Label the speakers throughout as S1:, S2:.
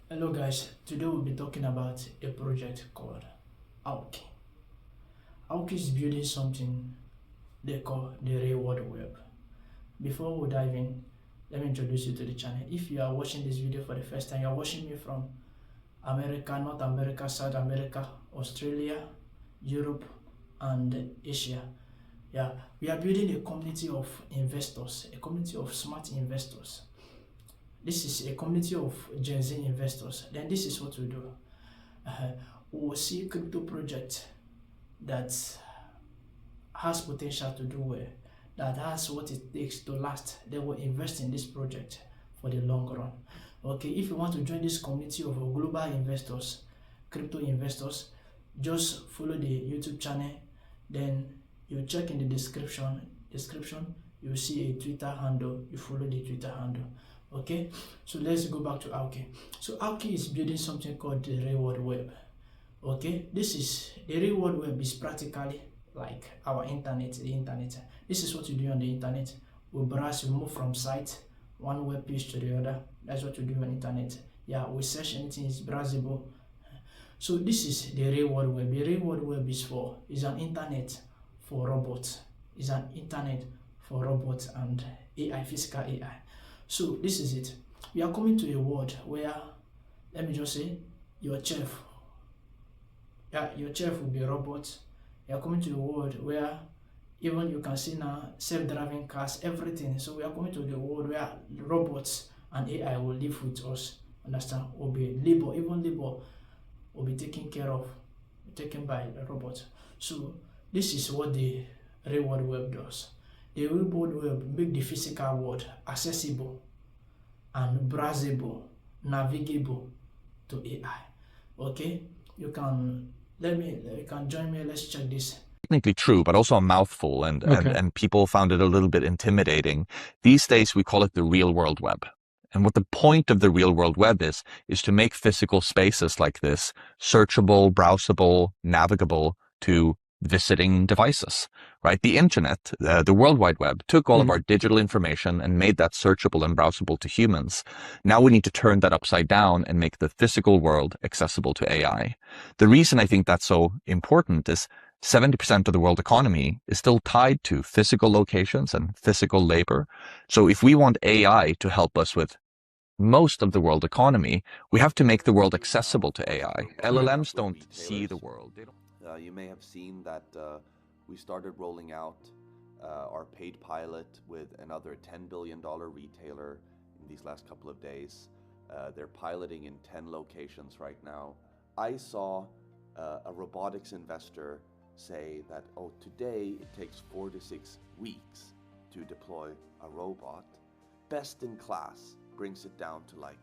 S1: Hello guys, today we'll be talking about a project called AUKI. AUKI is building something they call the real world web. Before we dive in, let me introduce you to the channel. If you are watching this video for the first time, you are watching me from America, North America, South America, Australia, Europe, and Asia. Yeah, we are building a community of investors, a community of smart investors. This is a community of Gen Z investors. Then this is what we do. We will see crypto project that has potential to do well, that has what it takes to last. They will invest in this project for the long run. Okay, if you want to join this community of global investors, crypto investors, just follow the YouTube channel. Then you check in the description. You will see a Twitter handle. You follow the Twitter handle. Okay, so let's go back to AUKI. So AUKI is building something called the real world web. Okay, this is the real world web is practically like our internet, the internet. This is what you do on the internet. We browse, we move from site, one web page to the other. That's what you do on the internet. Yeah, we search anything is browsable. So this is the real world web. The real world web is an internet for robots. It's an internet for robots and AI, physical AI. So this is it. We are coming to a world where, let me just say, your chef will be a robot. You are coming to a world where even you can see now self-driving cars, everything. So we are coming to the world where robots and AI will live with us. Understand? Will be labor, even labor will be taken by the robot. So this is what the real world web does. The real world web make the physical world accessible and browsable, navigable to AI. Okay, you can join me. Let's check this.
S2: Technically true, but also a mouthful, and people found it a little bit intimidating. These days we call it the real world web. And what the point of the real world web is to make physical spaces like this searchable, browsable, navigable to visiting devices, right? The internet, the World Wide Web, took all of our digital information and made that searchable and browsable to humans. Now we need to turn that upside down and make the physical world accessible to AI. The reason I think that's so important is 70% of the world economy is still tied to physical locations and physical labor. So if we want AI to help us with most of the world economy, we have to make the world accessible to AI. LLMs don't see the world.
S3: You may have seen that we started rolling out our paid pilot with another $10 billion retailer in these last couple of days. They're piloting in 10 locations right now. I saw a robotics investor say that, oh, today it takes 4 to 6 weeks to deploy a robot. Best in class brings it down to like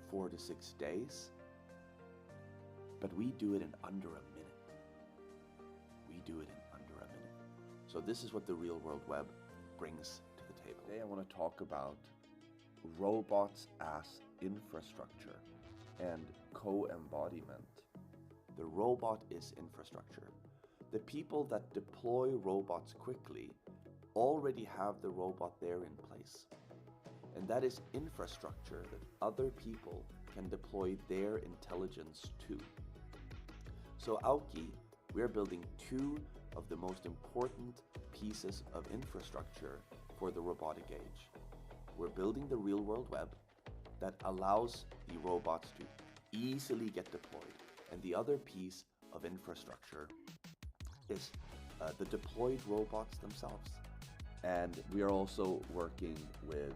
S3: 4 to 6 days. But we do it in under a minute. We do it in under a minute. So this is what the real world web brings to the table. Today I want to talk about robots as infrastructure and co-embodiment. The robot is infrastructure. The people that deploy robots quickly already have the robot there in place. And that is infrastructure that other people can deploy their intelligence to. So AUKI, we are building 2 of the most important pieces of infrastructure for the robotic age. We're building the real world web that allows the robots to easily get deployed. And the other piece of infrastructure is the deployed robots themselves. And we are also working with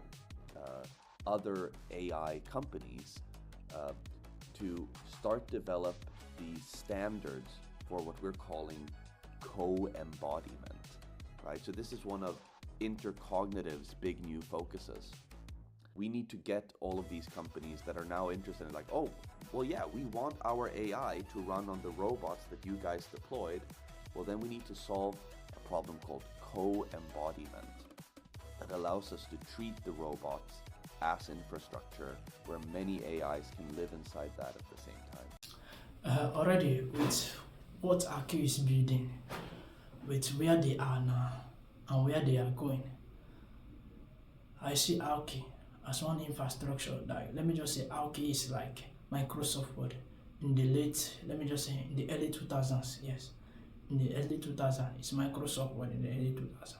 S3: other AI companies to start develop the standards for what we're calling co-embodiment, right? So this is one of Intercognitive's big new focuses. We need to get all of these companies that are now interested in like, oh, well, yeah, we want our AI to run on the robots that you guys deployed. Well, then we need to solve a problem called co-embodiment that allows us to treat the robots as infrastructure where many AIs can live inside that at the same time.
S1: Already with what AUKI is building, with where they are now and where they are going, I see AUKI as one infrastructure. Like, let me just say AUKI is like Microsoft Word in the late, let me just say, in the early 2000s. Yes, in the early 2000s, it's Microsoft Word in the early 2000s.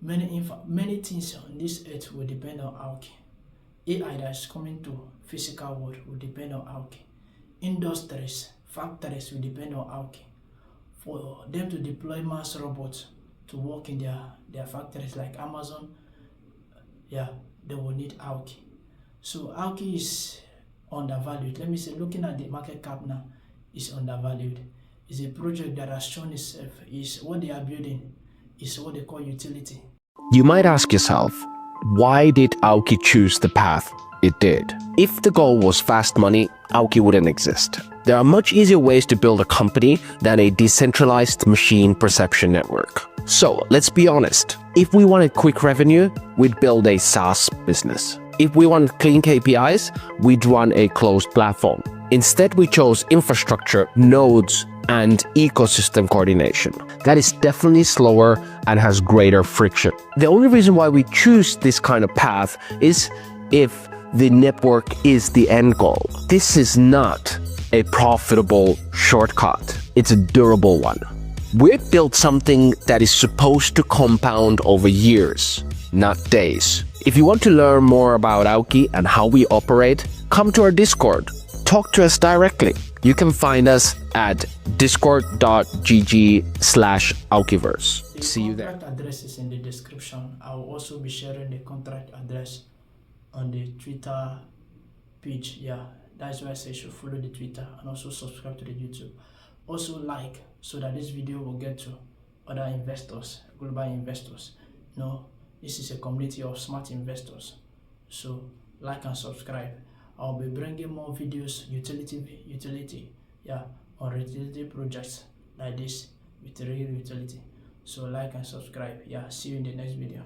S1: Many things on this earth will depend on AUKI. AI that is coming to physical world will depend on AUKI. Industries, factories will depend on AUKI. For them to deploy mass robots to work in their factories like Amazon, yeah, they will need AUKI. So AUKI is undervalued. Let me say, looking at the market cap now, is undervalued. It's a project that has shown itself is what they are building is what they call utility.
S4: You might ask yourself, why did AUKI choose the path it did? If the goal was fast money, AUKI wouldn't exist. There are much easier ways to build a company than a decentralized machine perception network. So let's be honest, if we wanted quick revenue, we'd build a SaaS business. If we wanted clean KPIs, we'd run a closed platform. Instead, we chose infrastructure, nodes, and ecosystem coordination. That is definitely slower and has greater friction. The only reason why we choose this kind of path is if the network is the end goal. This is not a profitable shortcut. It's a durable one. We've built something that is supposed to compound over years, not days. If you want to learn more about AUKI and how we operate, come to our Discord. Talk to us directly. You can find us at discord.gg/AUKIverse. See you there.
S1: The contract address is in the description. I will also be sharing the contract address on the Twitter page. Yeah, that's why I say you should follow the Twitter and also subscribe to the YouTube. Also like, so that this video will get to other investors, global investors. This is a community of smart investors. So like and subscribe. I'll be bringing more videos, utility, yeah, on utility projects like this with real utility. So like and subscribe. Yeah, see you in the next video.